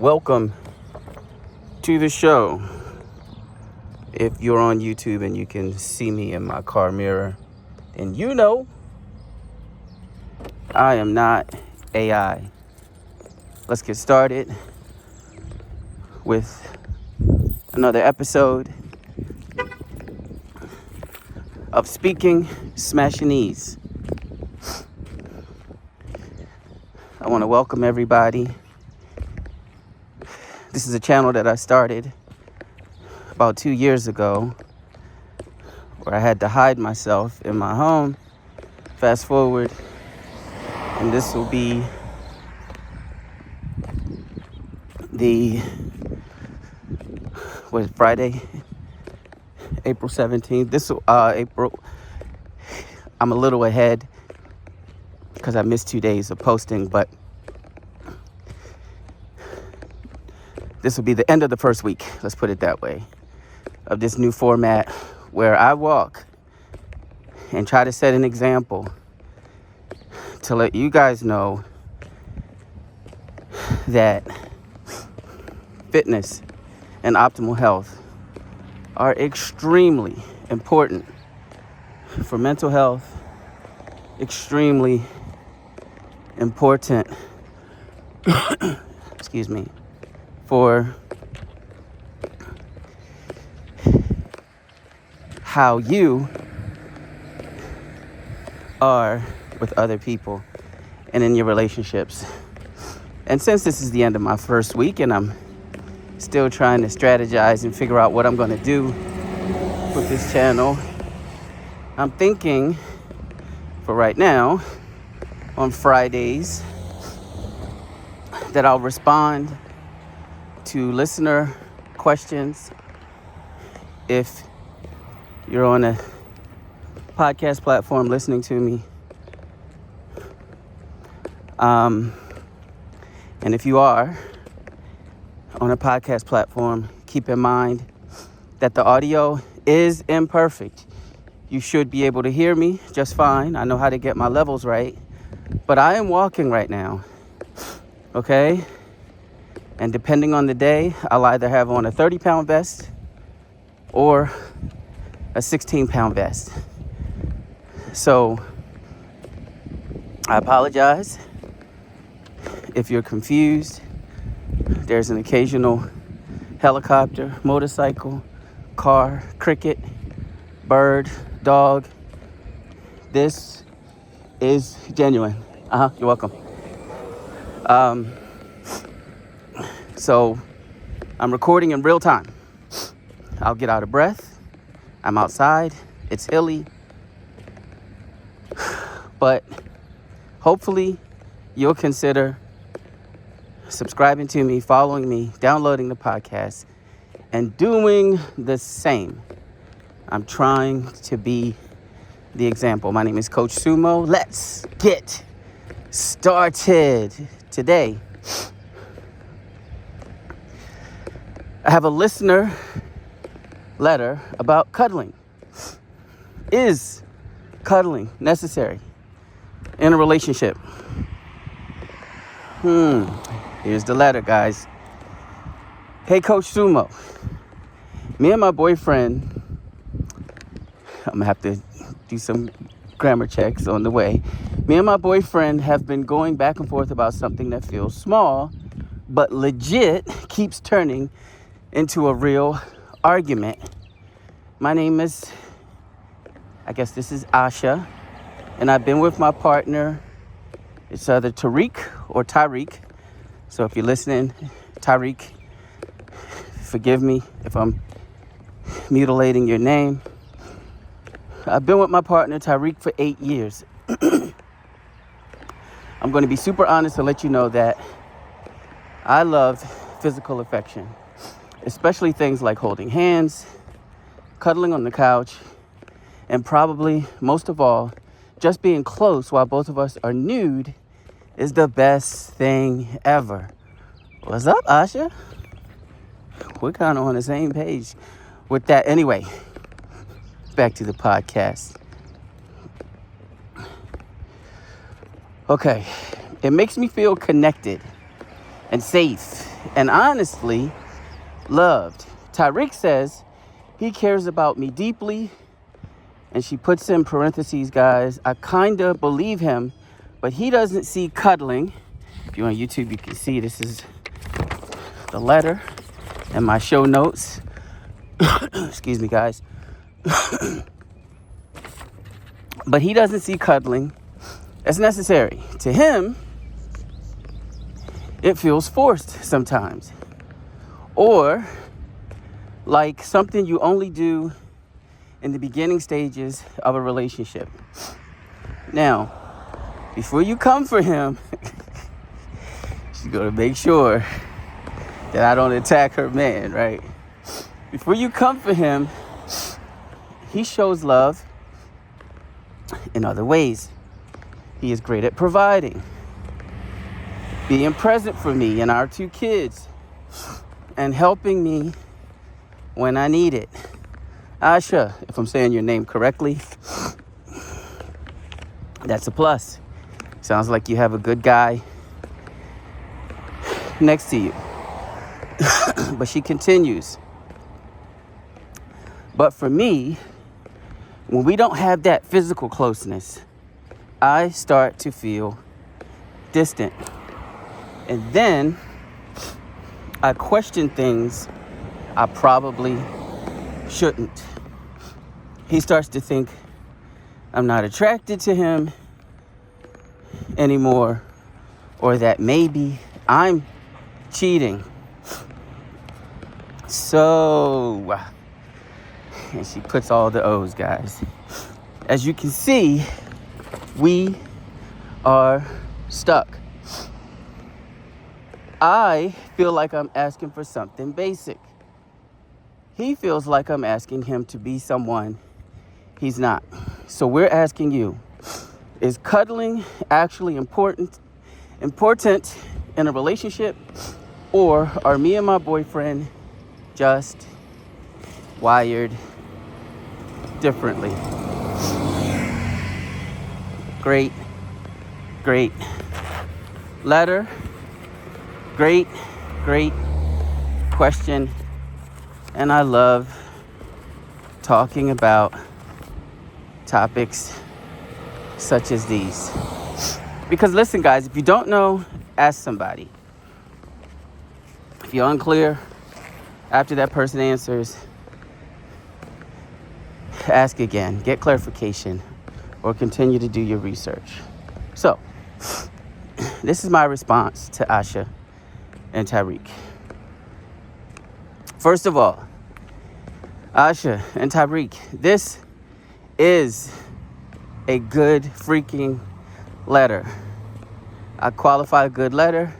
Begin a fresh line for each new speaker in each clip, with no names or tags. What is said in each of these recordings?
Welcome to the show. If you're on YouTube and you can see me in my car mirror, then you know I am not AI. Let's get started with another episode of Speaking Smashinese. I want to welcome everybody. This is a channel that I started about 2 years ago, where I had to hide myself in my home. Fast forward, and this will be Friday, April 17th. I'm a little ahead because I missed 2 days of posting, but this will be the end of the first week, let's put it that way, of this new format where I walk and try to set an example to let you guys know that fitness and optimal health are extremely important for mental health, extremely important, excuse me, for how you are with other people and in your relationships. And since this is the end of my first week and I'm still trying to strategize and figure out what I'm going to do with this channel, I'm thinking for right now on Fridays that I'll respond to listener questions. If you're on a podcast platform listening to me, and if you are on a podcast platform, keep in mind that the audio is imperfect. You should be able to hear me just fine. I know how to get my levels right, but I am walking right now, okay? And depending on the day, I'll either have on a 30-pound vest or a 16-pound vest. So I apologize if you're confused. There's an occasional helicopter, motorcycle, car, cricket, bird, dog. This is genuine. You're welcome. So I'm recording in real time. I'll get out of breath. I'm outside. It's hilly. But hopefully you'll consider subscribing to me, following me, downloading the podcast, and doing the same. I'm trying to be the example. My name is Coach Sumo. Let's get started. Today, I have a listener letter about cuddling. Is cuddling necessary in a relationship? Here's the letter, guys. Hey, Coach Sumo. Me and my boyfriend, I'm gonna have to do some grammar checks on the way. Me and my boyfriend have been going back and forth about something that feels small, but legit keeps turning into a real argument. My name is, I guess this is Asha, and I've been with my partner. It's either Tariq or Tyreek. So if you're listening, Tyreek, forgive me if I'm mutilating your name. I've been with my partner, Tyreek, for 8 years. I'm going to be super honest and let you know that I love physical affection, especially things like holding hands, cuddling on the couch, and probably, most of all, just being close while both of us are nude is the best thing ever. What's up, Asha? We're kind of on the same page with that. Anyway, back to the podcast. Okay, it makes me feel connected and safe and honestly loved. Tyreek says he cares about me deeply, and she puts in parentheses, guys, I kind of believe him, but he doesn't see cuddling. If you're on YouTube, you can see this is the letter and my show notes. Excuse me, guys. But he doesn't see cuddling as necessary. To him, it feels forced sometimes, or like something you only do in the beginning stages of a relationship. Now, before you come for him, she's gonna make sure that I don't attack her man, right? Before you come for him, he shows love in other ways. He is great at providing, being present for me and our 2 kids, and helping me when I need it. Asha, if I'm saying your name correctly, that's a plus. Sounds like you have a good guy next to you. But she continues. But for me, when we don't have that physical closeness, I start to feel distant. And then I question things I probably shouldn't. He starts to think I'm not attracted to him anymore, or that maybe I'm cheating. So, and she puts all the O's, guys. As you can see, we are stuck. I feel like I'm asking for something basic. He feels like I'm asking him to be someone he's not. So we're asking you, is cuddling actually important in a relationship? Or are me and my boyfriend just wired differently? Great letter. Great question. And I love talking about topics such as these. Because listen, guys, if you don't know, ask somebody. If you're unclear after that person answers, ask again, get clarification, or continue to do your research. So, this is my response to Asha and Tyreek. First of all, Asha and Tyreek, this is a good freaking letter. I qualify a good letter,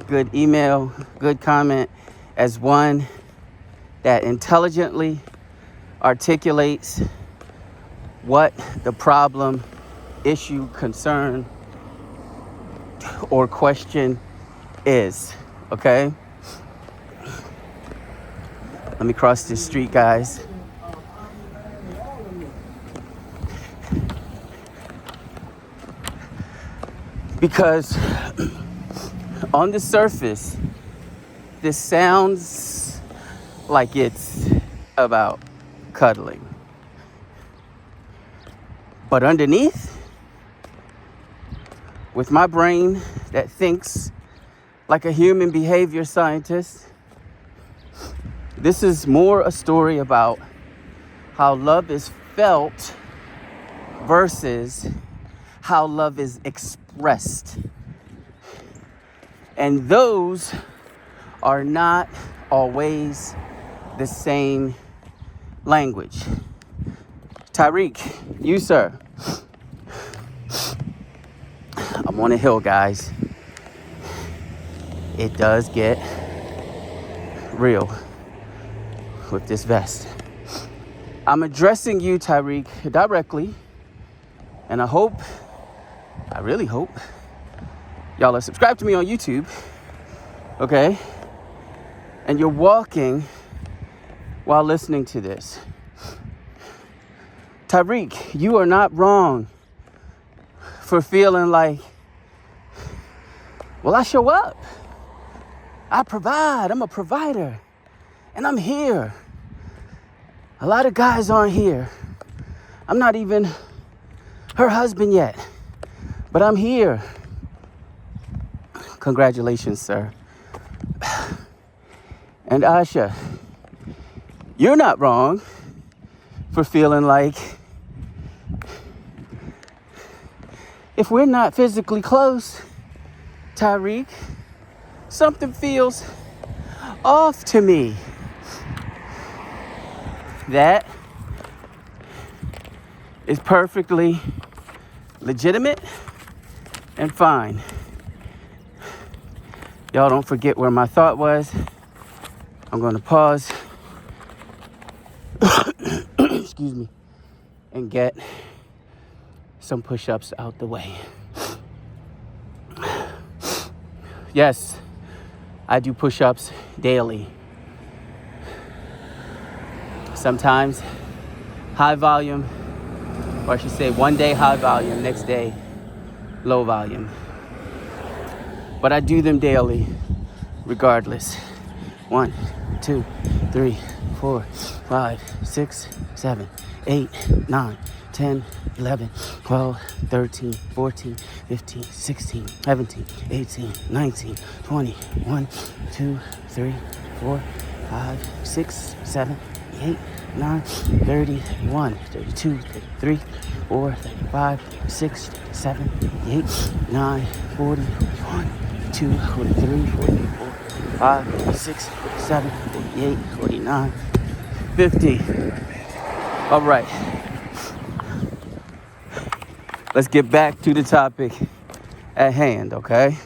good email, good comment as one that intelligently articulates what the problem, issue, concern, or question is, okay? Let me cross this street, guys. Because on the surface, this sounds like it's about cuddling. But underneath, with my brain that thinks like a human behavior scientist, this is more a story about how love is felt versus how love is expressed. And those are not always the same language. Tyreek, you, sir. I'm on a hill, guys. It does get real with this vest. I'm addressing you, Tyreek, directly. And I really hope, y'all are subscribed to me on YouTube, okay? And you're walking while listening to this. Tyreek, you are not wrong for feeling like, well, I show up. I provide. I'm a provider. And I'm here. A lot of guys aren't here. I'm not even her husband yet. But I'm here. Congratulations, sir. And Asha, you're not wrong for feeling like if we're not physically close, Tyreek, something feels off to me. That is perfectly legitimate and fine. Y'all don't forget where my thought was. I'm going to pause, excuse me, and get some push-ups out the way. Yes, I do push-ups daily. Sometimes high volume, or I should say one day high volume, next day low volume. But I do them daily, regardless. 1, 2, 3, 4, 5, 6, 7, 8, 9, 10, 11, 12, 13, 14, 15, 16, 17, 18, 19, 20, 1, 2, 3, 4, 5, 6, 7, 8, 9, 31, 32, 33, 4, 35, 36, 37, 38, 9, 40, 41, 42, 43, 44, 5, 6, 7, 48, 49, 50. All right. Let's get back to the topic at hand, okay?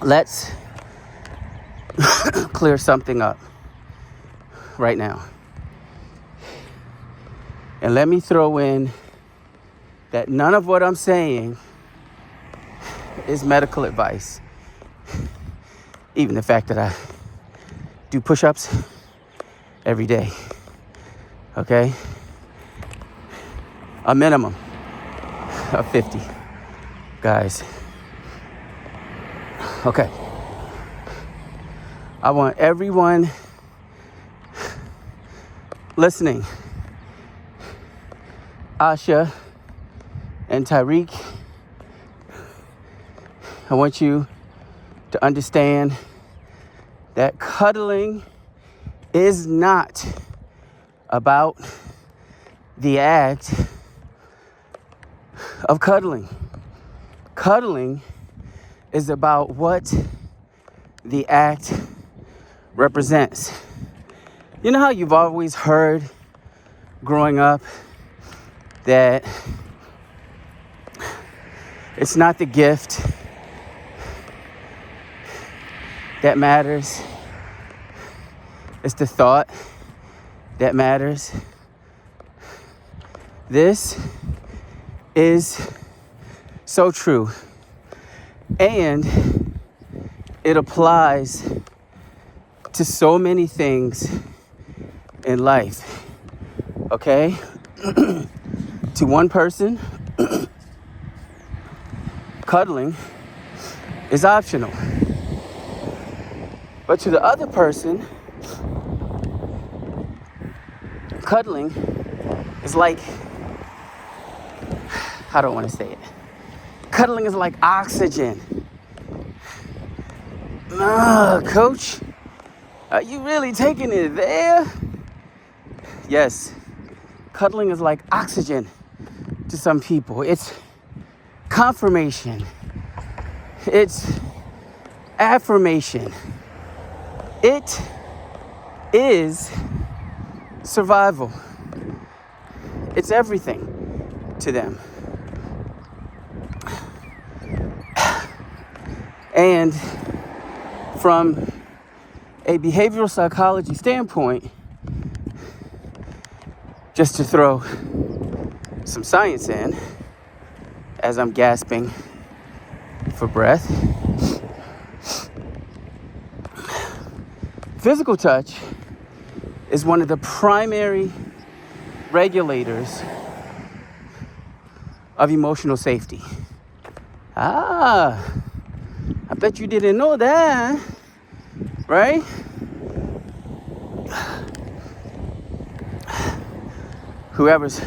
Let's clear something up right now. And let me throw in that none of what I'm saying is medical advice. Even the fact that I do push-ups every day, okay? A minimum of 50, guys. Okay. I want everyone listening, Asha and Tyreek, I want you to understand that cuddling is not about the act of cuddling. Cuddling is about what the act represents. You know how you've always heard growing up that it's not the gift that matters, it's the thought that matters. This is so true, and it applies to so many things in life, okay? To one person, cuddling is optional. But to the other person, cuddling is like, I don't want to say it. Cuddling is like oxygen. Coach, are you really taking it there? Yes, cuddling is like oxygen to some people. It's confirmation. It's affirmation. It is survival. It's everything to them. And from a behavioral psychology standpoint, just to throw some science in, as I'm gasping for breath, physical touch is one of the primary regulators of emotional safety. I bet you didn't know that, right? Whoever's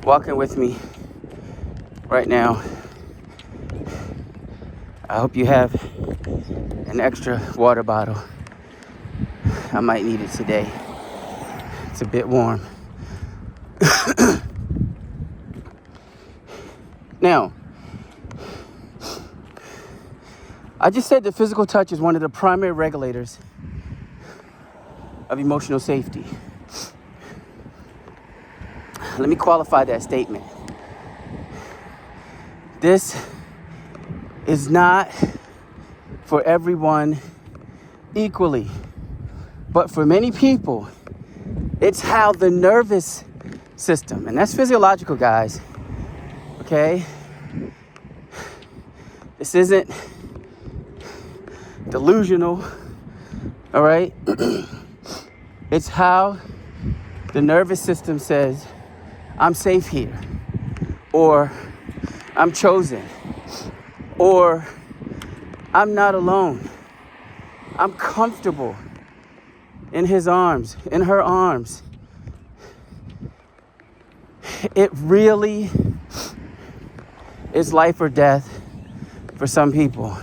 walking with me right now, I hope you have an extra water bottle. I might need it today. It's a bit warm. Now, I just said that physical touch is one of the primary regulators of emotional safety. Let me qualify that statement. This is not for everyone equally, but for many people, it's how the nervous system, and that's physiological, guys, okay? This isn't delusional, all right? It's how the nervous system says, I'm safe here, or I'm chosen, or I'm not alone. I'm comfortable in his arms, in her arms. It really is life or death for some people.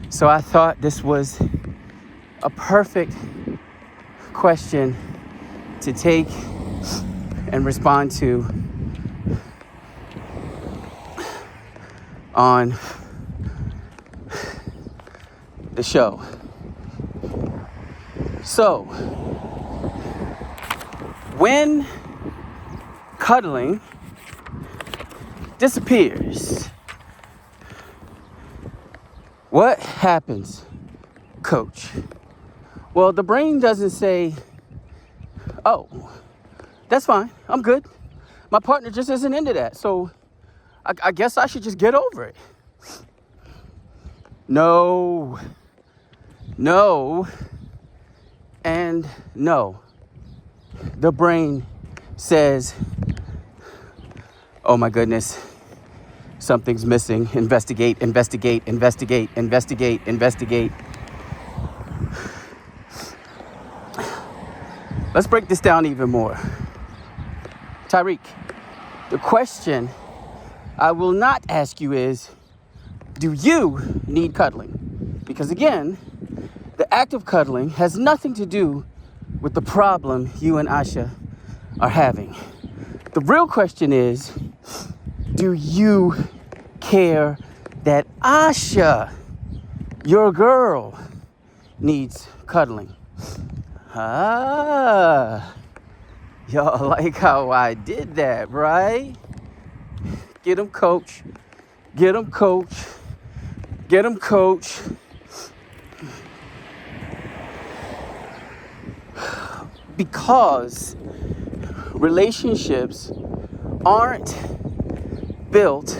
So I thought this was a perfect question to take and respond to on the show. So, when cuddling disappears, what happens, coach? Well, the brain doesn't say, oh, that's fine, I'm good. My partner just isn't into that, so I guess I should just get over it. No, and no. The brain says, oh my goodness, something's missing. Investigate. Let's break this down even more. Tyreek, the question I will not ask you is, do you need cuddling? Because again, the act of cuddling has nothing to do with the problem you and Asha are having. The real question is, do you care that Asha, your girl, needs cuddling? Y'all like how I did that, right? Get him, coach. Get him, coach. Get him, coach. Because relationships aren't built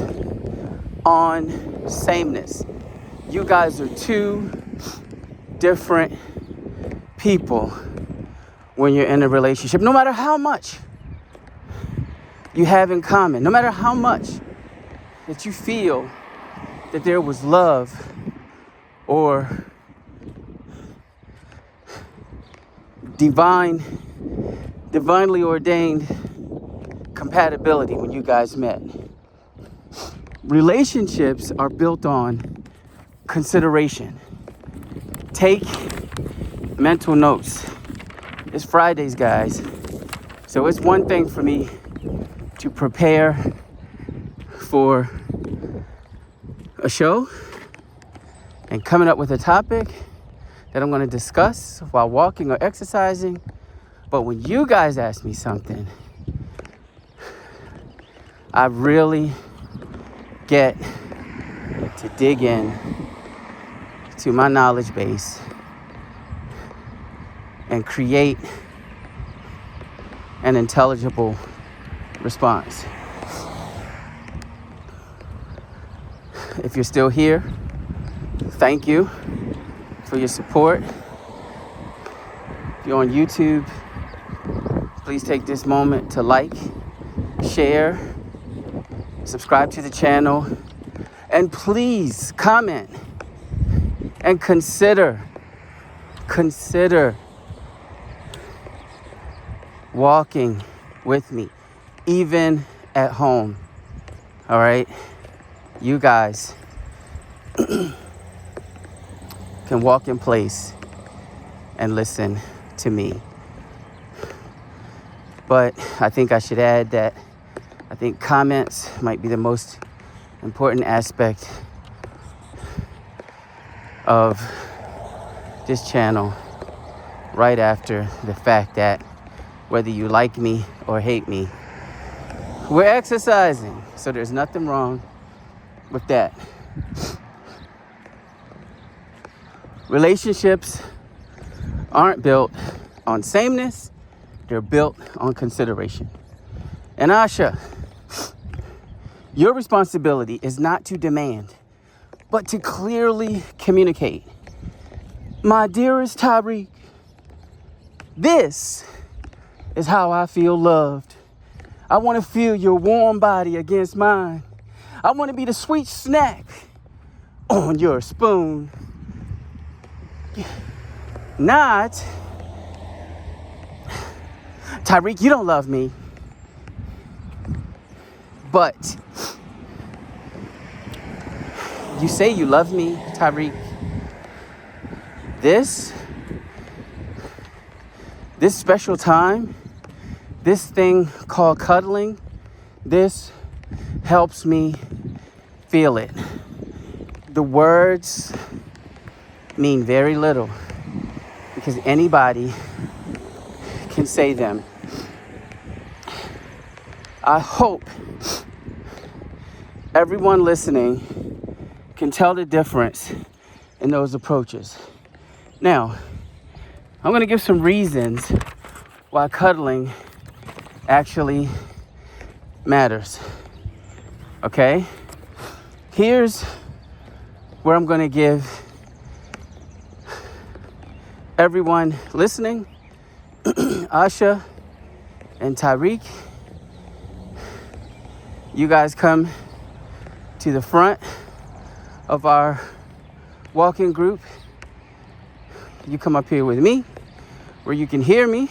on sameness. You guys are two different people when you're in a relationship. No matter how much you have in common, no matter how much that you feel that there was love or divinely ordained compatibility when you guys met. Relationships are built on consideration. Take mental notes. It's Fridays, guys. So it's one thing for me to prepare for a show and coming up with a topic that I'm going to discuss while walking or exercising. But when you guys ask me something, I really get to dig in to my knowledge base and create an intelligible response. If you're still here, thank you for your support. If you're on YouTube, please take this moment to like, share, subscribe to the channel, and please comment and consider walking with me, even at home. All right? You guys can walk in place and listen to me. But I think I should add that I think comments might be the most important aspect of this channel, right after the fact that whether you like me or hate me, we're exercising. So there's nothing wrong with that. Relationships aren't built on sameness, they're built on consideration. And Asha, your responsibility is not to demand, but to clearly communicate. My dearest Tyreek, this is how I feel loved. I want to feel your warm body against mine. I want to be the sweet snack on your spoon. Not, Tyreek, you don't love me. But you say you love me, Tyreek. This special time, this thing called cuddling, this helps me feel it. The words mean very little because anybody can say them. I hope everyone listening can tell the difference in those approaches. Now, I'm going to give some reasons why cuddling actually matters. Okay? Here's where I'm going to give everyone listening, Asha and Tyreek, you guys come to the front of our walking group. You come up here with me where you can hear me.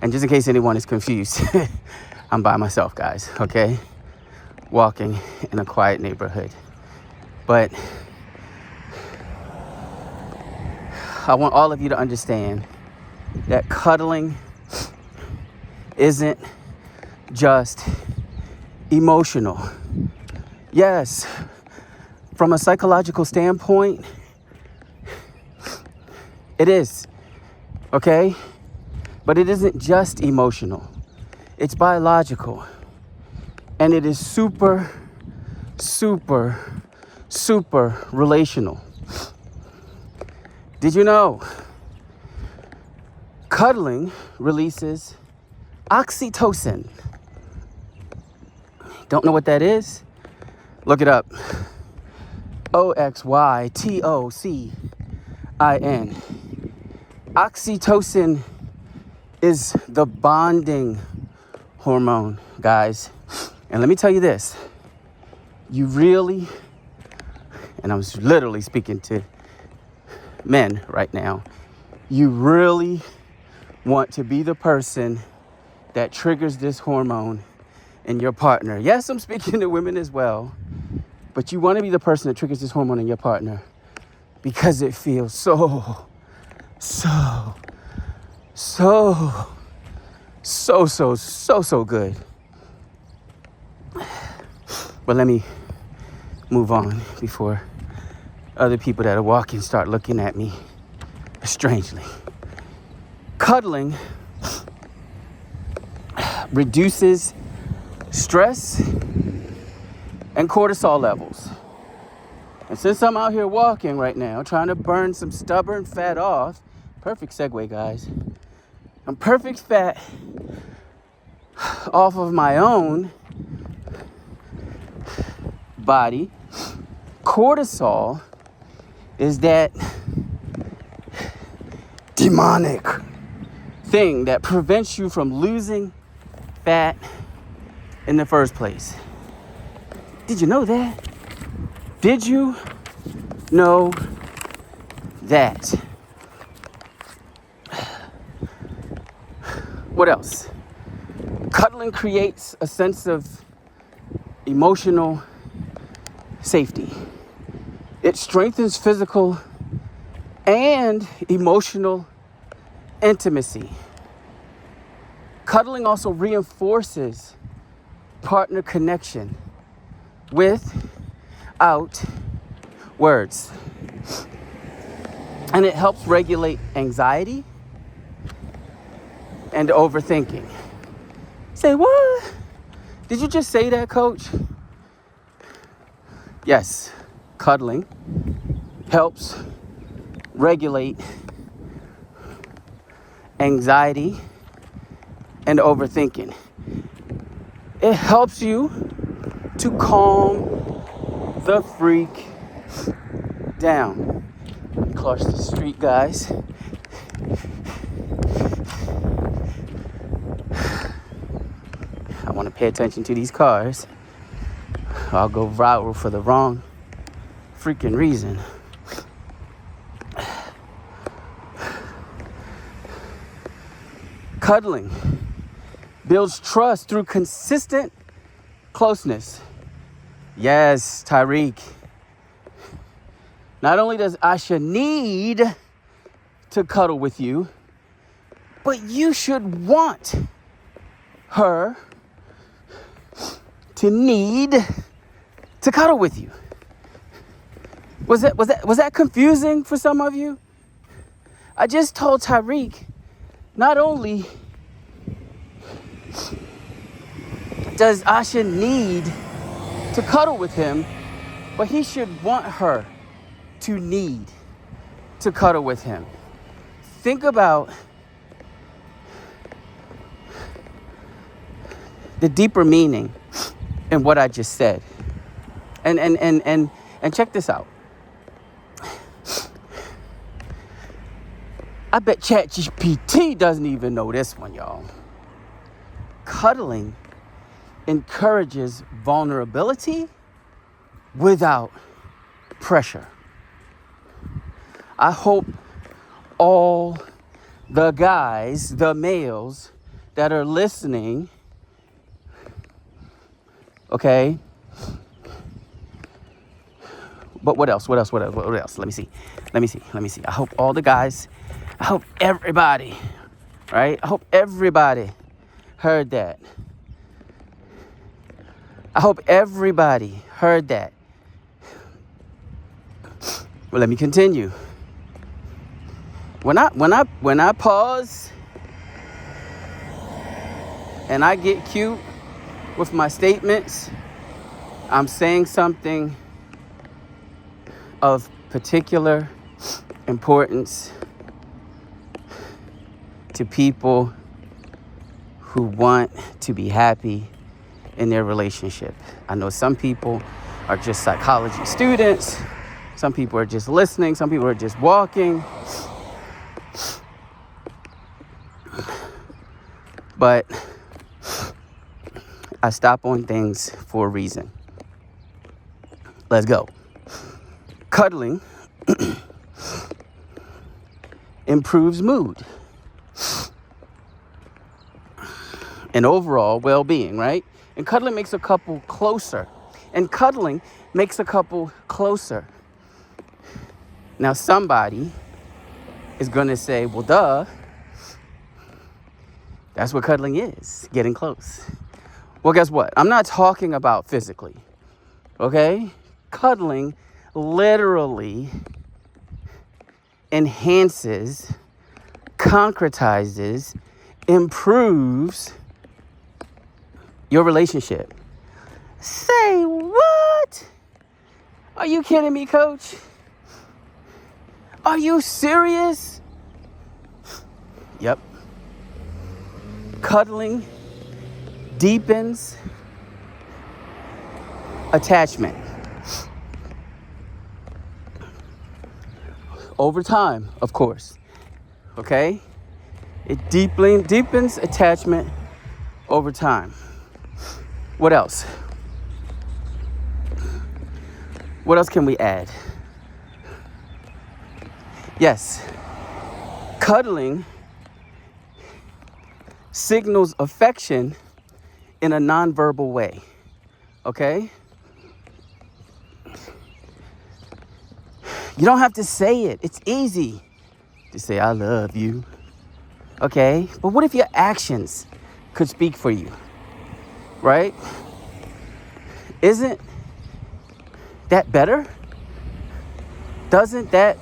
And just in case anyone is confused, I'm by myself, guys, okay? Walking in a quiet neighborhood. But I want all of you to understand that cuddling isn't just emotional. Yes, from a psychological standpoint, it is, okay? But it isn't just emotional. It's biological. And it is super, super, super relational. Did you know? Cuddling releases oxytocin. Don't know what that is? Look it up. Oxytocin. Oxytocin is the bonding hormone, guys. And let me tell you this. You really, and I'm literally speaking to men right now, you really want to be the person that triggers this hormone in your partner. Yes, I'm speaking to women as well, but you want to be the person that triggers this hormone in your partner because it feels so good. But let me move on before other people that are walking start looking at me strangely. Cuddling reduces stress and cortisol levels. And since I'm out here walking right now, trying to burn some stubborn fat off, perfect segue, guys. I'm perfect fat off of my own body. Cortisol is that demonic thing that prevents you from losing fat in the first place. Did you know that? Did you know that? What else? Cuddling creates a sense of emotional safety. It strengthens physical and emotional intimacy. Cuddling also reinforces partner connection without words. And it helps regulate anxiety and overthinking. Say, what? Did you just say that, coach? Yes, cuddling helps regulate anxiety and overthinking. It helps you to calm the freak down. Cross the street, guys. I want to pay attention to these cars. I'll go viral for the wrong freaking reason. Cuddling builds trust through consistent closeness. Yes, Tyreek. Not only does Asha need to cuddle with you, but you should want her to need to cuddle with you. Was that confusing for some of you? I just told Tyreek, not only does Asha need to cuddle with him, but he should want her to need to cuddle with him. Think about the deeper meaning in what I just said. And check this out. I bet ChatGPT doesn't even know this one, y'all. Cuddling encourages vulnerability without pressure. I hope all the guys, the males that are listening, okay? But what else? What else? Let me see. I hope all the guys, I hope everybody, right? I hope everybody heard that. I hope everybody heard that. Well, let me continue. When I pause and I get cute with my statements, I'm saying something of particular importance to people who want to be happy in their relationship. I know some people are just psychology students. Some people are just listening. Some people are just walking. But I stop on things for a reason. Let's go. Cuddling improves mood and overall well-being, right? And cuddling makes a couple closer. Now, somebody is going to say, well, duh, that's what cuddling is, getting close. Well, guess what? I'm not talking about physically, okay? Cuddling literally enhances, concretizes, improves your relationship. Say what? Are you kidding me, coach? Are you serious? Yep. Cuddling deepens attachment. Over time, of course. Okay? It deepens attachment over time. What else? What else can we add? Yes, cuddling signals affection in a nonverbal way, okay? You don't have to say it. It's easy to say, I love you, okay? But what if your actions could speak for you, right? Isn't that better? Doesn't that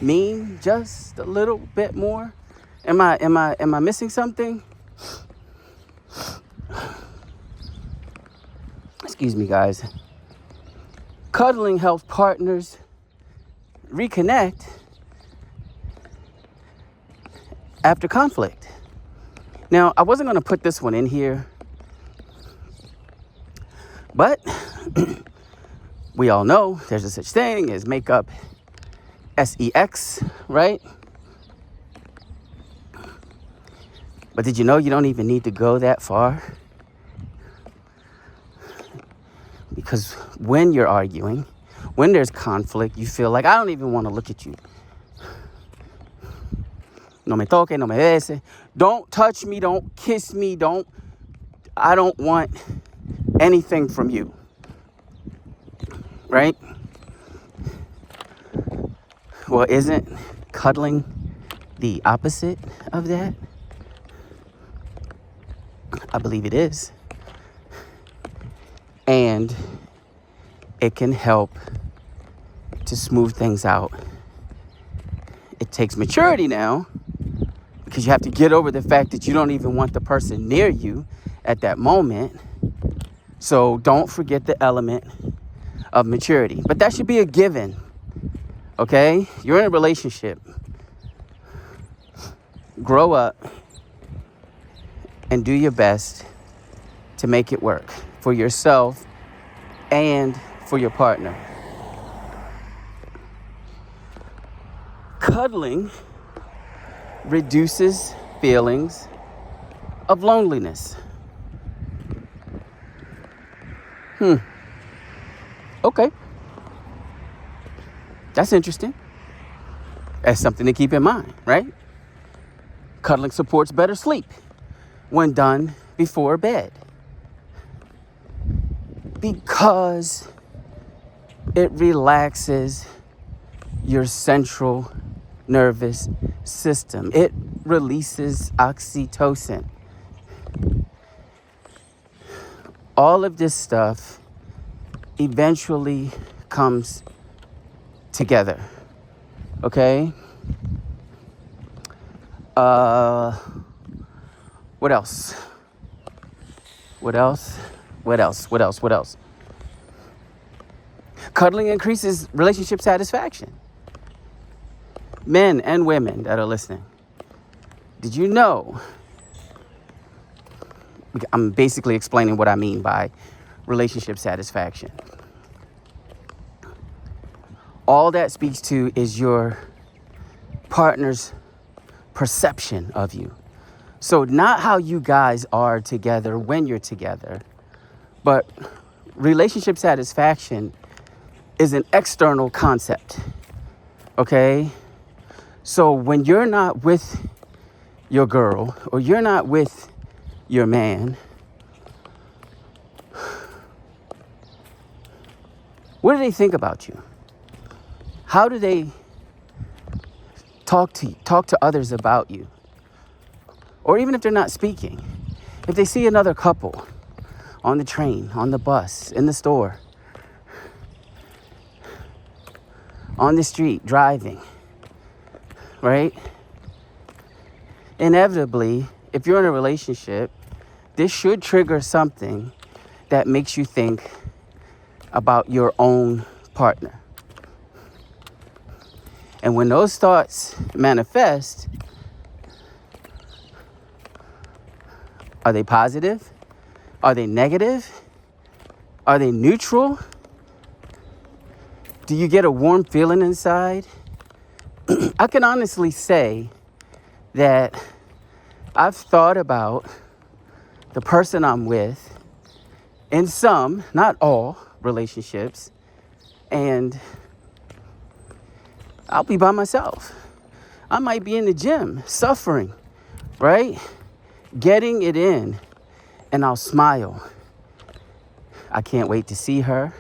mean just a little bit more? Am I missing something? Excuse me, guys. Cuddling helps partners reconnect after conflict. Now, I wasn't going to put this one in here, but we all know there's a such thing as makeup sex, right? But did you know you don't even need to go that far? Because when you're arguing, when there's conflict, you feel like, I don't even want to look at you. No me toque, no me bese. Don't touch me, don't kiss me, I don't want anything from you. Right? Well, isn't cuddling the opposite of that? I believe it is. And it can help to smooth things out. It takes maturity now, because you have to get over the fact that you don't even want the person near you at that moment. So don't forget the element of maturity. But that should be a given. Okay? You're in a relationship. Grow up and do your best to make it work for yourself and for your partner. Cuddling reduces feelings of loneliness. Okay. That's interesting. That's something to keep in mind, right? Cuddling supports better sleep when done before bed, because it relaxes your central nervous system. It releases oxytocin. All of this stuff eventually comes together. Okay? What else? Cuddling increases relationship satisfaction. Men and women that are listening, did you know? I'm basically explaining what I mean by relationship satisfaction. All that speaks to is your partner's perception of you. So not how you guys are together when you're together, but relationship satisfaction is an external concept. Okay? So when you're not with your girl or you're not with your man, what do they think about you? How do they talk to others about you? Or even if they're not speaking, if they see another couple on the train, on the bus, in the store, on the street, driving, right? Inevitably, if you're in a relationship, this should trigger something that makes you think about your own partner. And when those thoughts manifest, are they positive? Are they negative? Are they neutral? Do you get a warm feeling inside? I can honestly say that I've thought about the person I'm with in some, not all, relationships, and I'll be by myself. I might be in the gym, suffering, right? Getting it in, and I'll smile. I can't wait to see her.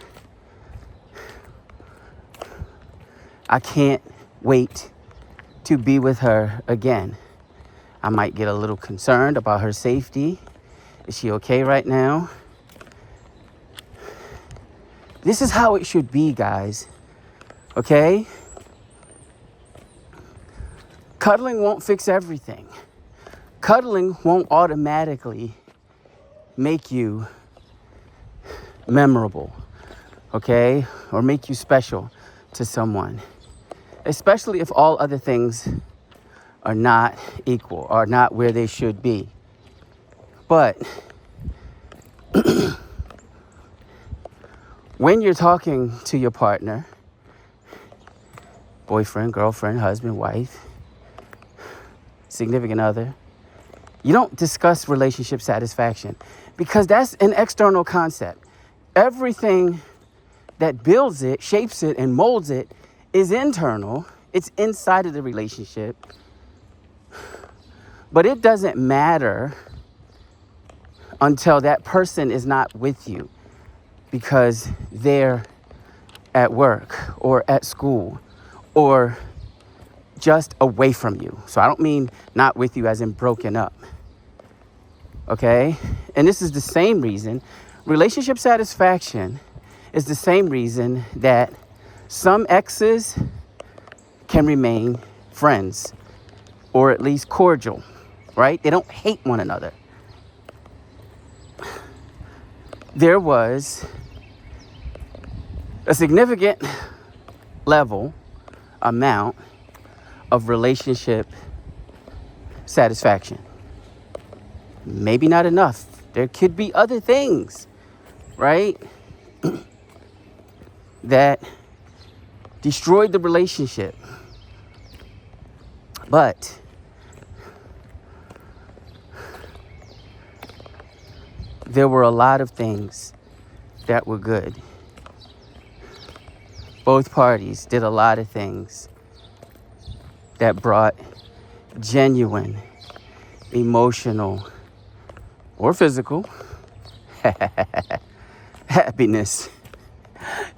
I can't wait to be with her again. I might get a little concerned about her safety. Is she okay right now? This is how it should be, guys. Okay? Cuddling won't fix everything. Cuddling won't automatically make you memorable, okay? Or make you special to someone. Especially if all other things are not equal, are not where they should be. But when you're talking to your partner, boyfriend, girlfriend, husband, wife, significant other, you don't discuss relationship satisfaction because that's an external concept. Everything that builds it, shapes it, and molds it is internal. It's inside of the relationship. But it doesn't matter until that person is not with you because they're at work or at school or just away from you. So I don't mean not with you as in broken up. Okay? And this is the same reason. Relationship satisfaction is the same reason that some exes can remain friends or at least cordial, right? They don't hate one another. There was a significant amount of relationship satisfaction. Maybe not enough. There could be other things, right? That destroyed the relationship. But there were a lot of things that were good. Both parties did a lot of things that brought genuine, emotional, or physical happiness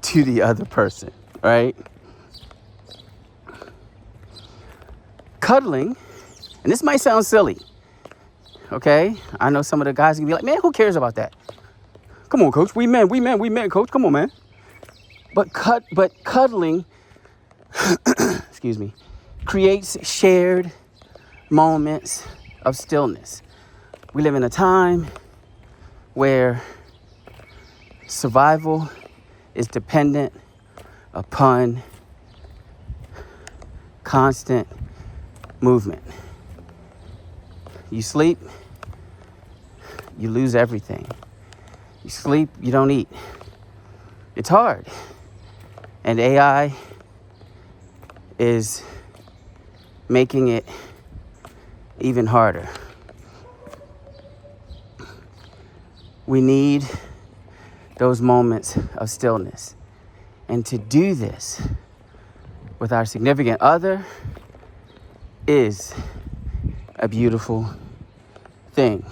to the other person, right? Cuddling, and this might sound silly, okay? I know some of the guys can be like, man, who cares about that? Come on, coach, we men, coach, come on, man. But cuddling, excuse me, creates shared moments of stillness. We live in a time where survival is dependent upon constant movement. You sleep, you lose everything. You sleep, you don't eat. It's hard. And AI is making it even harder. We need those moments of stillness. And to do this with our significant other is a beautiful thing.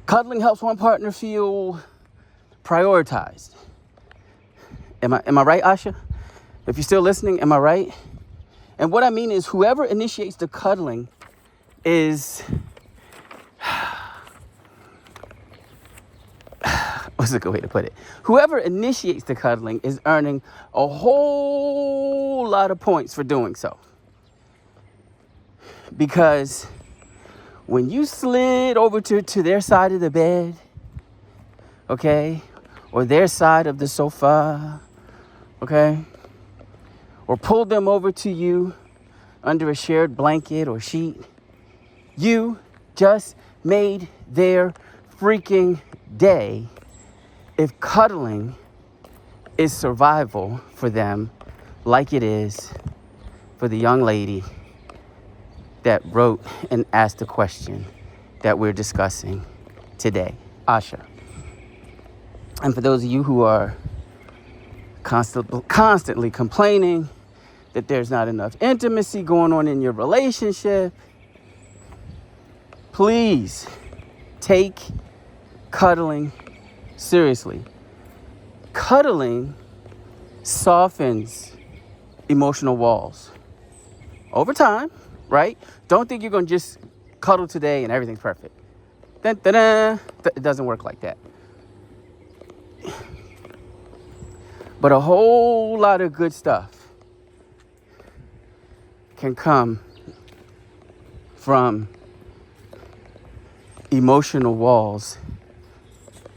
Cuddling helps one partner feel prioritized. Am I right, Asha? If you're still listening, am I right? And what I mean is whoever initiates the cuddling is, what's a good way to put it? Whoever initiates the cuddling is earning a whole lot of points for doing so. Because when you slid over to their side of the bed, okay, or their side of the sofa, okay, or pulled them over to you under a shared blanket or sheet, you just made their freaking day. If cuddling is survival for them, like it is for the young lady that wrote and asked the question that we're discussing today, Asha. And for those of you who are constantly complaining that there's not enough intimacy going on in your relationship, please take cuddling seriously. Cuddling softens emotional walls over time, right? Don't think you're going to just cuddle today and everything's perfect. It doesn't work like that. But a whole lot of good stuff can come from emotional walls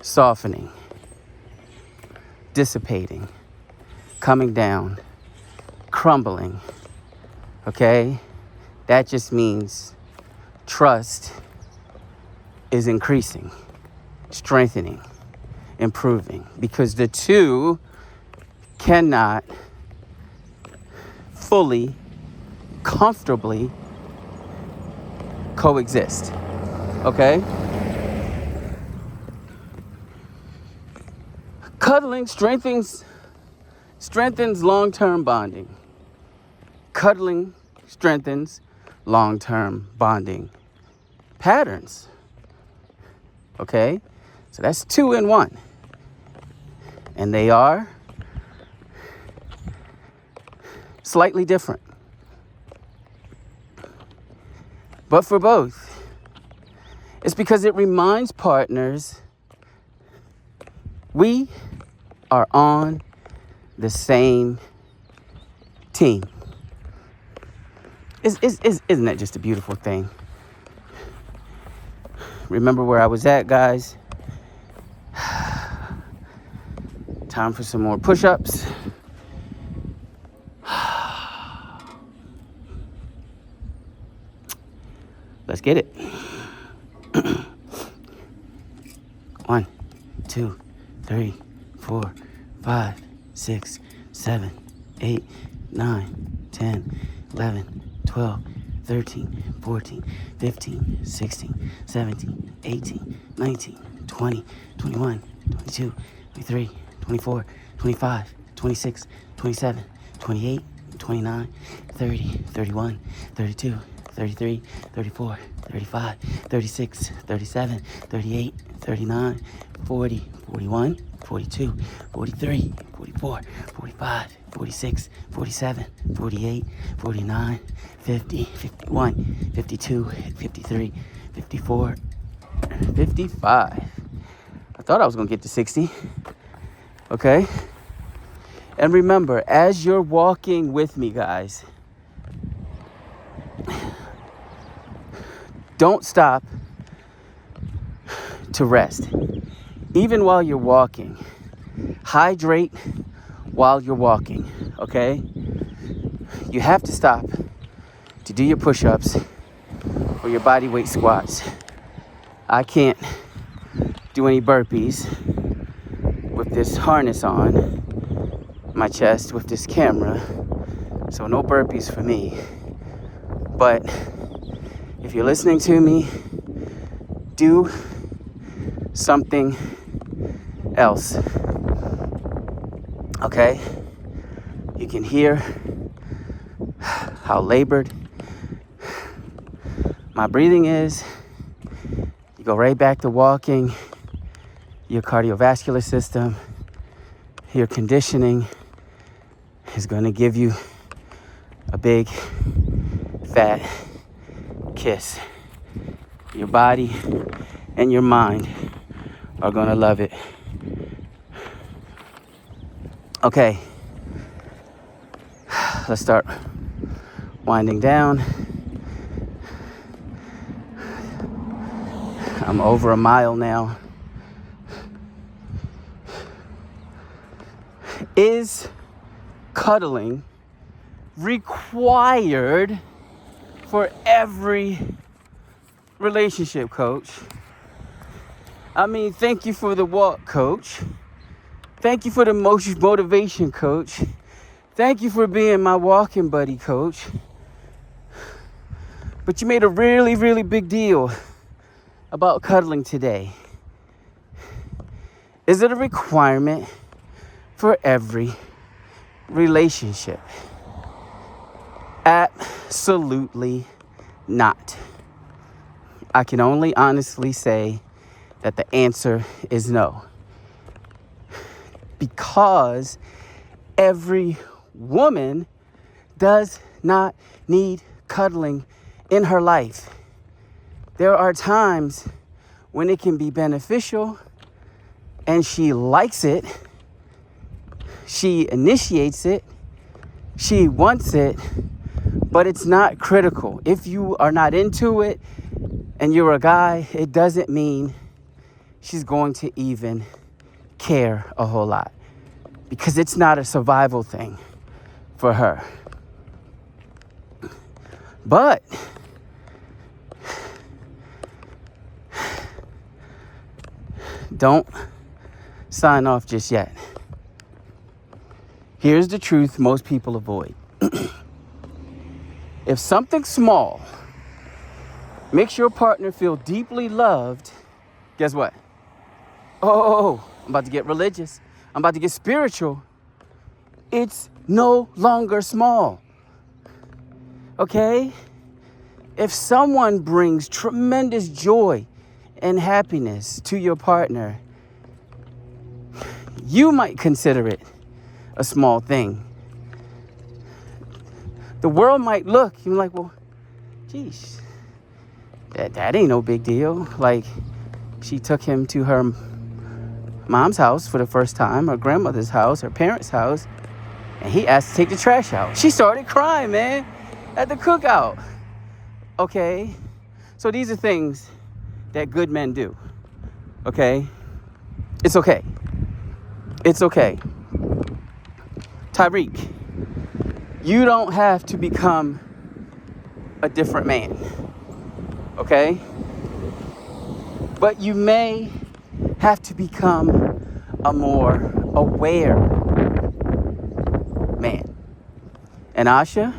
softening, dissipating, coming down, crumbling, okay? That just means trust is increasing, strengthening, improving, because the two cannot fully, comfortably coexist, okay? Cuddling strengthens long-term bonding. Cuddling strengthens long-term bonding patterns, okay? So that's 2 in 1. And they are slightly different. But for both, it's because it reminds partners we are on the same team. Isn't that just a beautiful thing? Remember where I was at, guys? Time for some more push-ups. Let's get it. 1, 2, 3, 4, 5, 6, 7, 8, 9, 10, 11, 12, 13, 14, 15, 16, 17, 18, 19, 20, 21, 22, 23, 24, 25, 26, 27, 28, 29, 30, 31, 32, 33, 34, 35, 36, 37, 38, 39, 40, 41, 42, 43, 44, 45, 46, 47, 48, 49, 50, 51, 52, 53, 54, 55. I thought I was going to get to 60. Okay? And remember, as you're walking with me, guys, don't stop to rest. Even while you're walking, hydrate while you're walking, okay? You have to stop to do your push-ups or your body weight squats. I can't do any burpees with this harness on my chest with this camera, so no burpees for me. But if you're listening to me, do something else, okay? You can hear how labored my breathing is. You go right back to walking. Your cardiovascular system, your conditioning is going to give you a big fat kiss. Your body and your mind are going to love it. Okay, let's start winding down. I'm over a mile now. Is cuddling required for every relationship, coach? I mean, thank you for the walk, coach. Thank you for the motivation, coach. Thank you for being my walking buddy, coach. But you made a really, really big deal about cuddling today. Is it a requirement for every relationship? Absolutely not. I can only honestly say that the answer is no. Because every woman does not need cuddling in her life. There are times when it can be beneficial and she likes it, she initiates it, she wants it, but it's not critical. If you are not into it and you're a guy, it doesn't mean she's going to even care a whole lot, because it's not a survival thing for her. But don't sign off just yet. Here's the truth most people avoid. If something small makes your partner feel deeply loved, guess what? Oh, I'm about to get religious. I'm about to get spiritual. It's no longer small. Okay? If someone brings tremendous joy and happiness to your partner, you might consider it a small thing. The world might look, you're like, well, geez, that ain't no big deal. Like, she took him to her mom's house for the first time, her grandmother's house, her parents' house, and he asked to take the trash out. She started crying, man, at the cookout. Okay? So these are things that good men do. Okay? It's okay. It's okay. Tyreek, you don't have to become a different man. Okay? But you may have to become a more aware man. And Asha,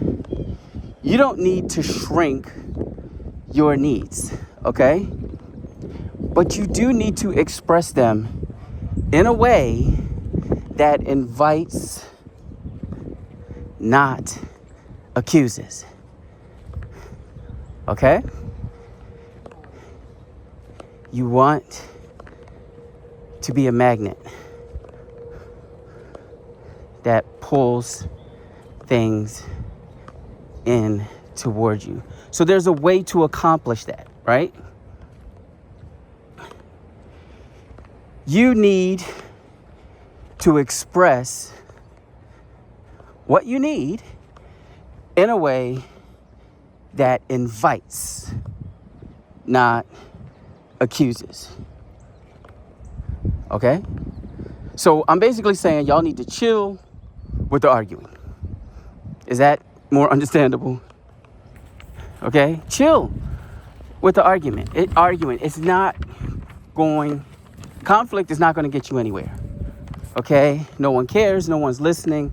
you don't need to shrink your needs, okay? But you do need to express them in a way that invites, not accuses. Okay? You want to be a magnet that pulls things in towards you. So there's a way to accomplish that, right? You need to express what you need in a way that invites, not accuses. Okay? So I'm basically saying y'all need to chill with the arguing. Is that more understandable? Okay? Chill with the argument. Conflict is not going to get you anywhere. Okay? No one cares. No one's listening.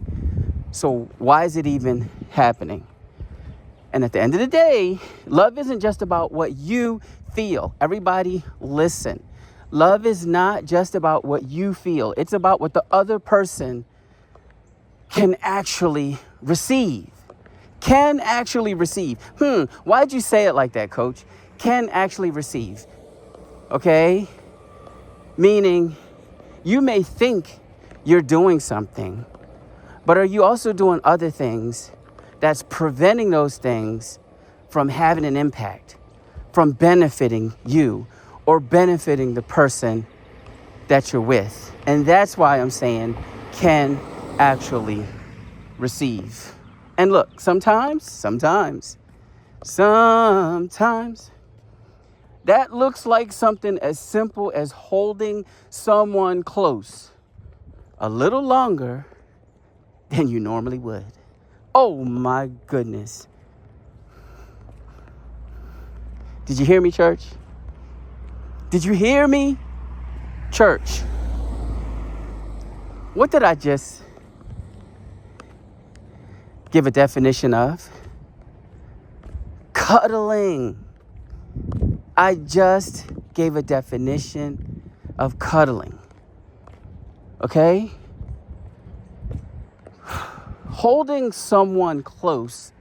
So why is it even happening? And at the end of the day, love isn't just about what you feel. Everybody listen. Love is not just about what you feel. It's about what the other person can actually receive. Why'd you say it like that, coach? Can actually receive. Okay? Meaning, you may think you're doing something, but are you also doing other things that's preventing those things from having an impact, from benefiting you or benefiting the person that you're with? And that's why I'm saying can actually receive. And look, sometimes that looks like something as simple as holding someone close a little longer than you normally would. Oh my goodness. Did you hear me, church? Did you hear me, church? What did I just give a definition of? Cuddling. I just gave a definition of cuddling. Okay? Holding someone close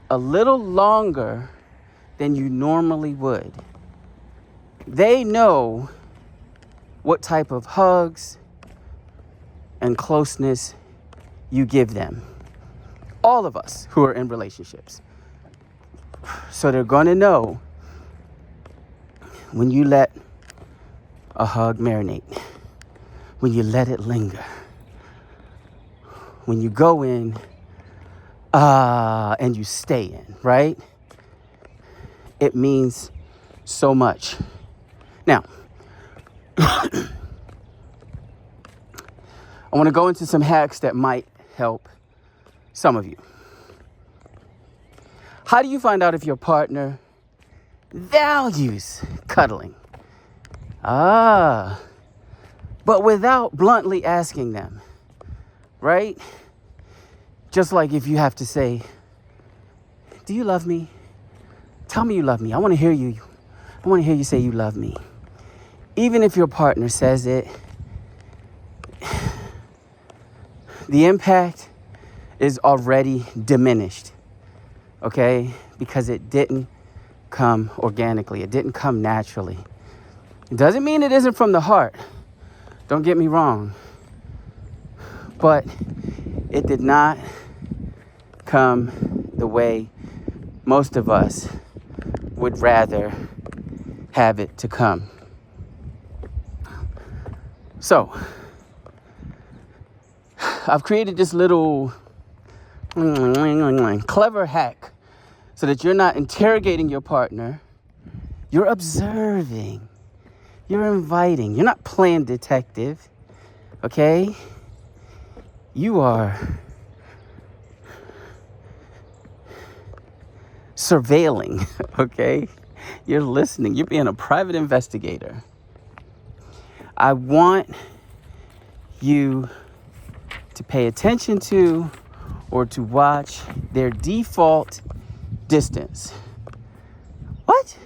a little longer than you normally would. They know what type of hugs and closeness you give them. All of us who are in relationships. So they're going to know when you let a hug marinate, when you let it linger, when you go in and you stay in, right? It means so much. Now, I want to go into some hacks that might help some of you. How do you find out if your partner values cuddling? But without bluntly asking them, right? Just like if you have to say, do you love me? Tell me you love me. I want to hear you. I want to hear you say you love me. Even if your partner says it, the impact is already diminished, okay? Because it didn't come organically. It didn't come naturally. It doesn't mean it isn't from the heart. Don't get me wrong. But it did not come the way most of us would rather have it to come. So, I've created this little clever hack so that you're not interrogating your partner. You're observing. You're inviting. You're not playing detective. Okay? You are surveilling. Okay? You're listening. You're being a private investigator. I want you to pay attention to or to watch their default distance. What?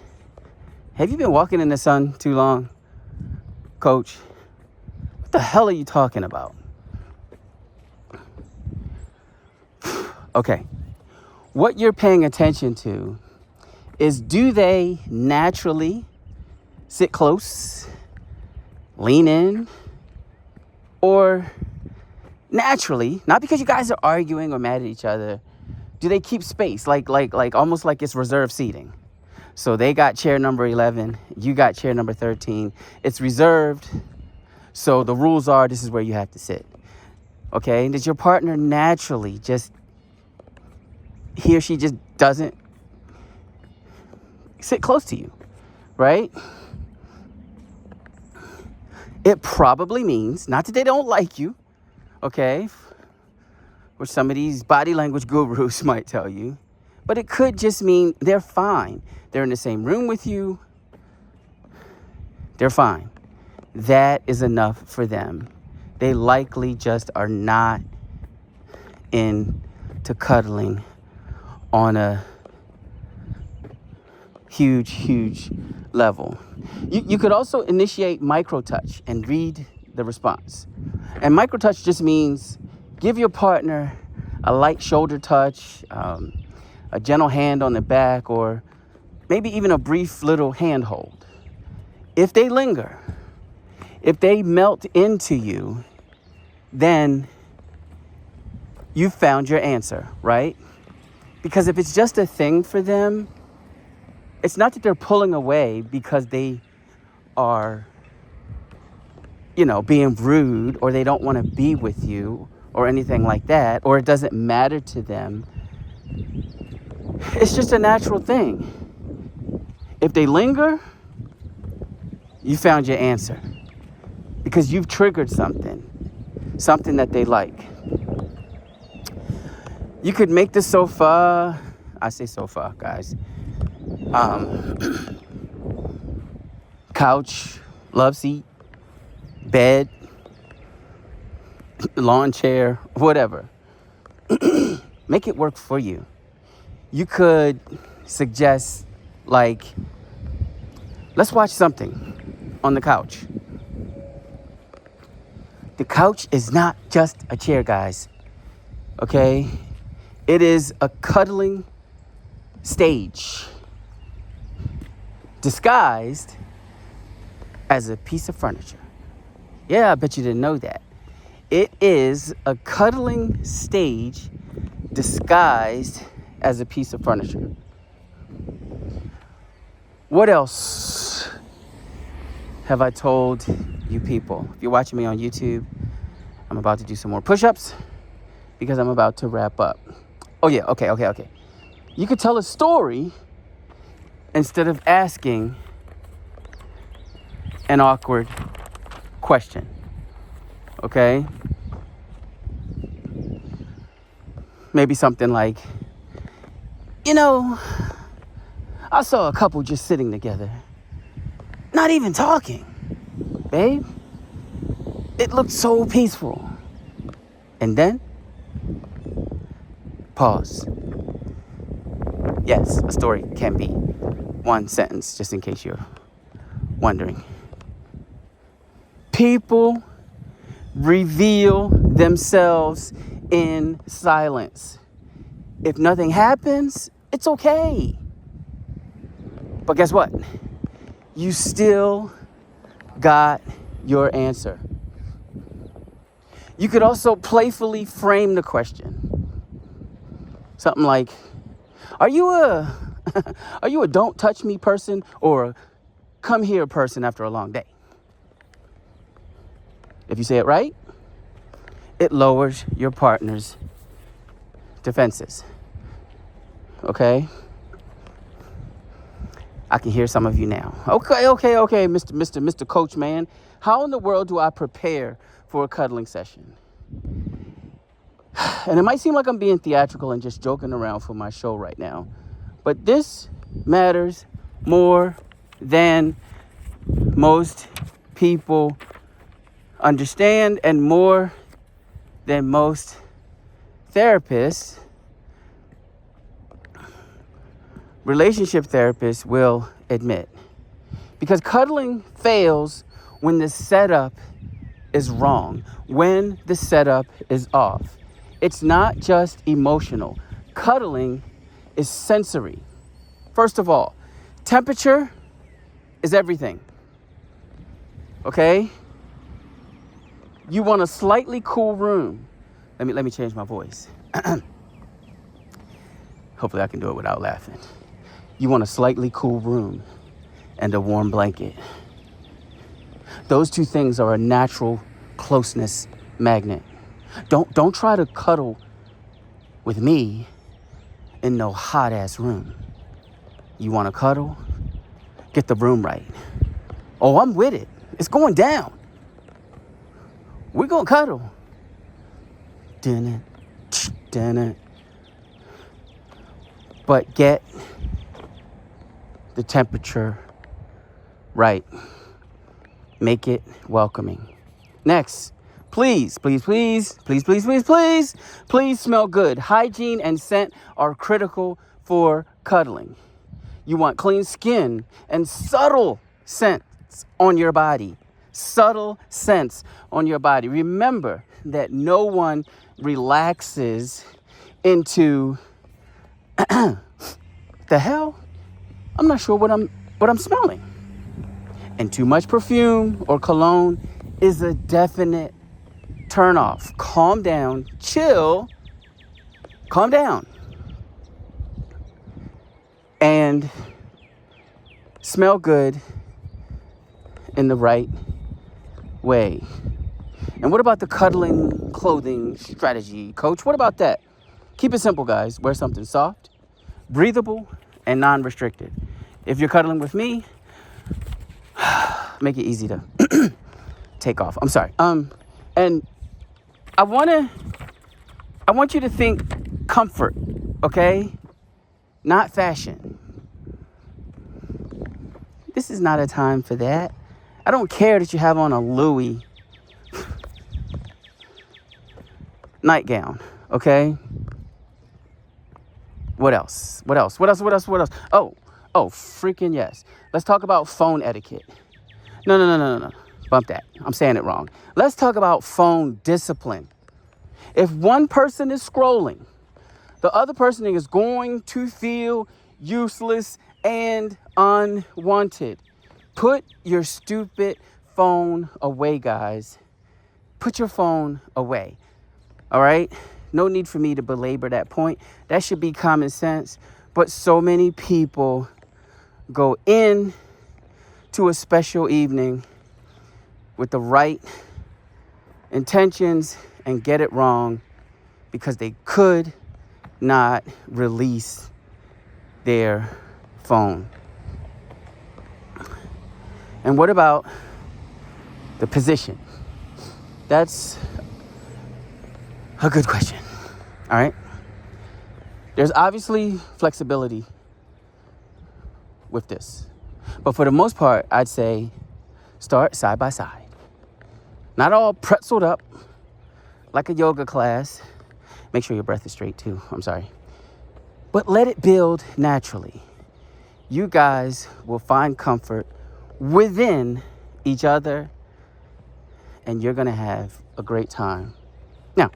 Have you been walking in the sun too long, coach? What the hell are you talking about? Okay. What you're paying attention to is, do they naturally sit close, lean in, or naturally, not because you guys are arguing or mad at each other, do they keep space, like almost like it's reserved seating? So they got chair number 11, you got chair number 13. It's reserved, so the rules are this is where you have to sit. Okay? Does your partner naturally just, he or she just doesn't sit close to you, right? It probably means, not that they don't like you, okay, which some of these body language gurus might tell you, but it could just mean they're fine. They're in the same room with you. They're fine. That is enough for them. They likely just are not into cuddling on a huge level. You could also initiate micro-touch and read the response. And micro-touch just means give your partner a light shoulder touch, a gentle hand on the back, or maybe even a brief little hand hold. If they linger, if they melt into you, then you found your answer, right? Because if it's just a thing for them, it's not that they're pulling away because they are, being rude, or they don't want to be with you or anything like that, or it doesn't matter to them. It's just a natural thing. If they linger, you found your answer because you've triggered something that they like. You could make the sofa, I say sofa, guys, couch, love seat, bed, lawn chair, whatever. Make it work for you. You could suggest, like, let's watch something on the couch. The couch is not just a chair, guys. Okay? It is a cuddling stage disguised as a piece of furniture. Yeah, I bet you didn't know that. It is a cuddling stage disguised as a piece of furniture. What else have I told you people? If you're watching me on YouTube, I'm about to do some more push-ups because I'm about to wrap up. Oh yeah, okay. You could tell a story instead of asking an awkward question. Okay? Maybe something like, I saw a couple just sitting together, not even talking. Babe, it looked so peaceful. And then, pause. Yes, a story can be one sentence, just in case you're wondering. People reveal themselves in silence. If nothing happens, it's okay. But guess what? You still got your answer. You could also playfully frame the question. Something like, are you a don't touch me person or a come here person after a long day? If you say it right, it lowers your partner's defenses. Okay? I can hear some of you now. Okay, Mr. Coach Man. How in the world do I prepare for a cuddling session? And it might seem like I'm being theatrical and just joking around for my show right now, but this matters more than most people understand and more than most therapists, relationship therapists will admit. Because cuddling fails when the setup is wrong, when the setup is off. It's not just emotional. Cuddling is sensory. First of all, temperature is everything. Okay? You want a slightly cool room. Let me change my voice. Hopefully I can do it without laughing. You want a slightly cool room and a warm blanket. Those two things are a natural closeness magnet. Don't try to cuddle with me in no hot ass room. You want to cuddle? Get the room right. Oh, I'm with it. It's going down. We're going to cuddle. Dinner. But get the temperature right. Make it welcoming. Next, please smell good. Hygiene and scent are critical for cuddling. You want clean skin and subtle scents on your body. Subtle scents on your body. Remember that no one relaxes into the hell? I'm not sure what I'm smelling. And too much perfume or cologne is a definite turn off. Calm down, chill, calm down. And smell good in the right way. And what about the cuddling clothing strategy, Coach? What about that? Keep it simple, guys. Wear something soft, breathable, and non-restricted. If you're cuddling with me, make it easy to take off. I'm sorry. And I want you to think comfort, okay? Not fashion. This is not a time for that. I don't care that you have on a Louis nightgown, okay? What else? Oh, freaking yes. Let's talk about phone etiquette. No. Bump that. I'm saying it wrong. Let's talk about phone discipline. If one person is scrolling, the other person is going to feel useless and unwanted. Put your stupid phone away, guys. Put your phone away. All right? No need for me to belabor that point. That should be common sense. But so many people go in to a special evening with the right intentions and get it wrong because they could not release their phone. And what about the position? That's a good question. All right. There's obviously flexibility with this. But for the most part, I'd say start side by side. Not all pretzeled up like a yoga class. Make sure your breath is straight too. I'm sorry. But let it build naturally. You guys will find comfort within each other, and you're going to have a great time. Now,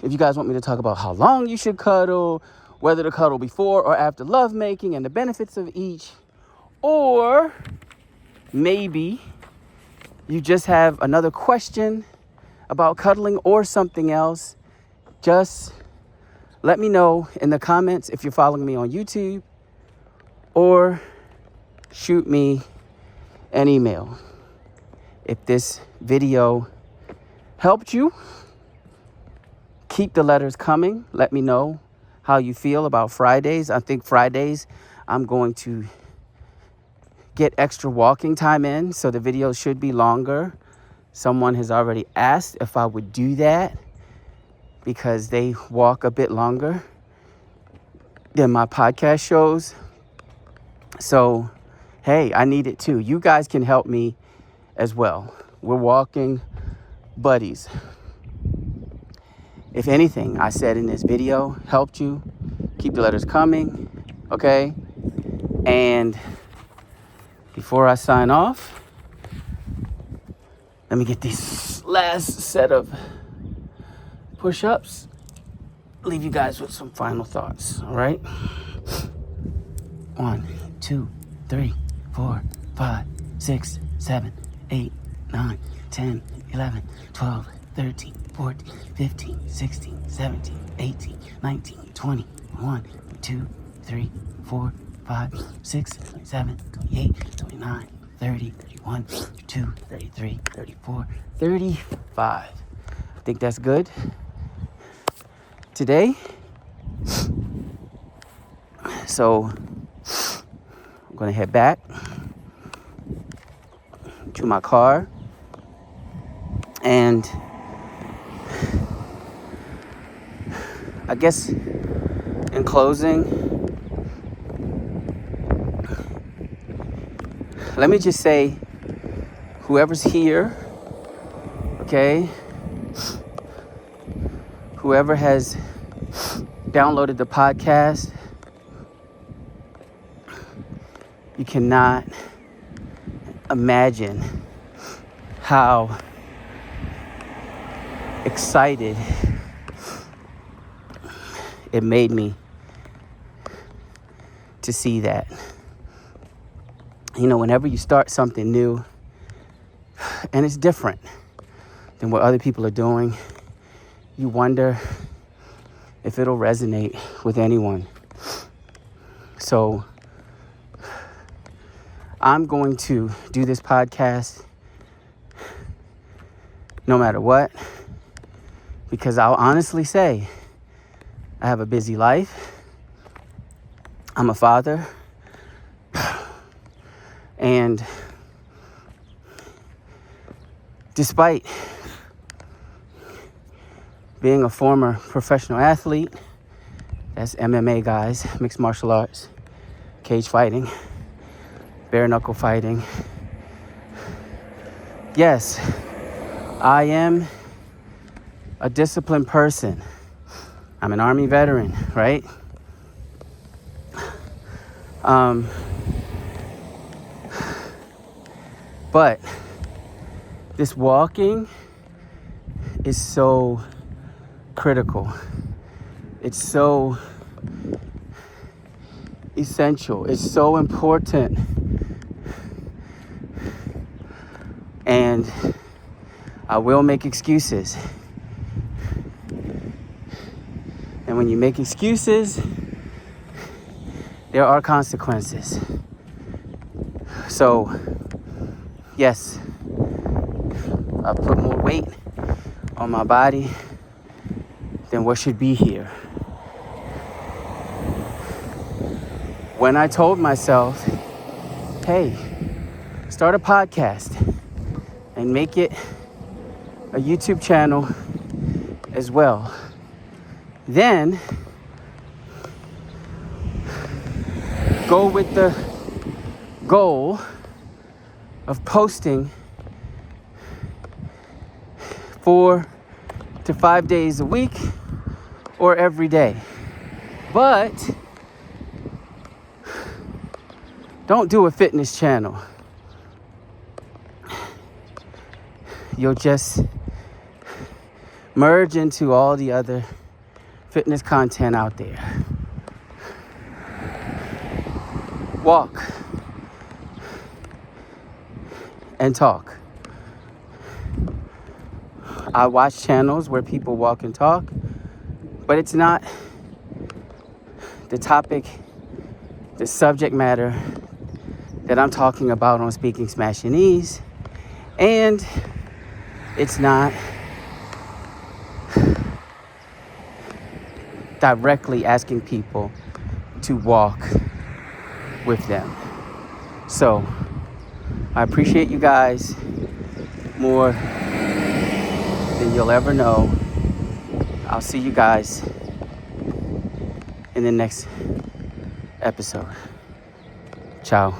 if you guys want me to talk about how long you should cuddle, whether to cuddle before or after lovemaking and the benefits of each, or maybe you just have another question about cuddling or something else, just let me know in the comments if you're following me on YouTube, or shoot me an email. If this video helped you, keep the letters coming. Let me know how you feel about Fridays. I think Fridays I'm going to get extra walking time in, so the video should be longer. Someone has already asked if I would do that because they walk a bit longer than my podcast shows. So, hey, I need it too. You guys can help me as well. We're walking buddies. If anything I said in this video helped you, keep the letters coming, okay? And before I sign off, let me get this last set of push-ups. Leave you guys with some final thoughts, all right? 1, 2, 3, 4, 5, 6, 7, 8, 9, 10, 11, 12, 13, 14, 15, 16, 17, 18, 19, 20, 1, 2, 3, 4, 5, 6, 7, 28, 29, 30, 31, 32, 33, 34, 35. I think that's good. Today, so I'm gonna head back to my car, and I guess in closing, let me just say, whoever's here, okay, whoever has downloaded the podcast, you cannot imagine how excited it made me to see that. You know, whenever you start something new and it's different than what other people are doing, you wonder if it'll resonate with anyone. So I'm going to do this podcast no matter what, because I'll honestly say I have a busy life. I'm a father. And despite being a former professional athlete, that's MMA, guys, mixed martial arts, cage fighting, bare knuckle fighting. Yes, I am a disciplined person. I'm an Army veteran, right? But this walking is so critical. It's so essential. It's so important. And I will make excuses. And when you make excuses, there are consequences. So, yes, I put more weight on my body than what should be here. When I told myself, hey, start a podcast and make it a YouTube channel as well, then go with the goal of posting 4 to 5 days a week or every day. But don't do a fitness channel. You'll just merge into all the other fitness content out there. Walk and talk. I watch channels where people walk and talk, but it's not the topic, the subject matter that I'm talking about on Speaking Smashinese, and it's not directly asking people to walk with them. So I appreciate you guys more than you'll ever know. I'll see you guys in the next episode. Ciao.